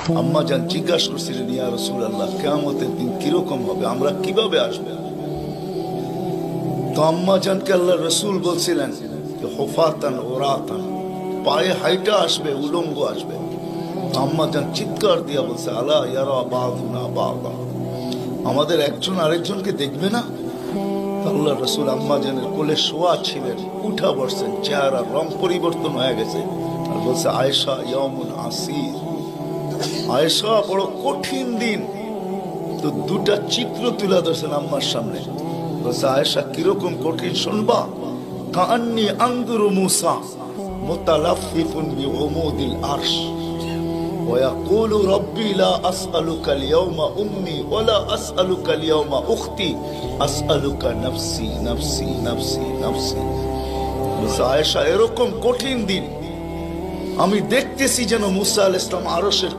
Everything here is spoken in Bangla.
আম্মা জান জিজ্ঞাসা করছিলেন, ইয়া রাসূলুল্লাহ, কিয়ামতের দিন কিরকম হবে, আমরা কিভাবে আসবে? তো আম্মা জানকে আল্লাহর রাসূল বলছিলেন যে হুফাতান ওরাতান, পায়ে হাইটা আসবে, উলঙ্গ আসবে। আম্মা জান চিৎকার দিয়া বলছে, আলা ইয়ারা বাদুনা বাদা, আমাদের একজন আরেকজনকে দেখবে না? আল্লাহর রাসূল আম্মা জানের কোলে শোয়া ছিলেন, উঠা বসছেন, চেহারার রং পরিবর্তন হয়ে গেছে, আর বলছে, আয়েশা ইয়াউমুন আসির, আয়েশা বড় কঠিন দিন। তো দুটা চিত্র তুলে ধরছেন আম্মার সামনে, বলছে, আয়েশা কিরকম কঠিন শুনবা? কাআন্নী আনজুরু মূসা মুতালাফফিফুন বিগুমুদিল আরশ ويقول ربي لا أسألك اليوم أمي ولا أسألك اليوم أختي أسألك نفسي نفسي نفسي نفسي। আয়েশা এরকম কঠিন দিন আমি দেখতেছি যেন মুসা আলাইহিস সালাম আরশের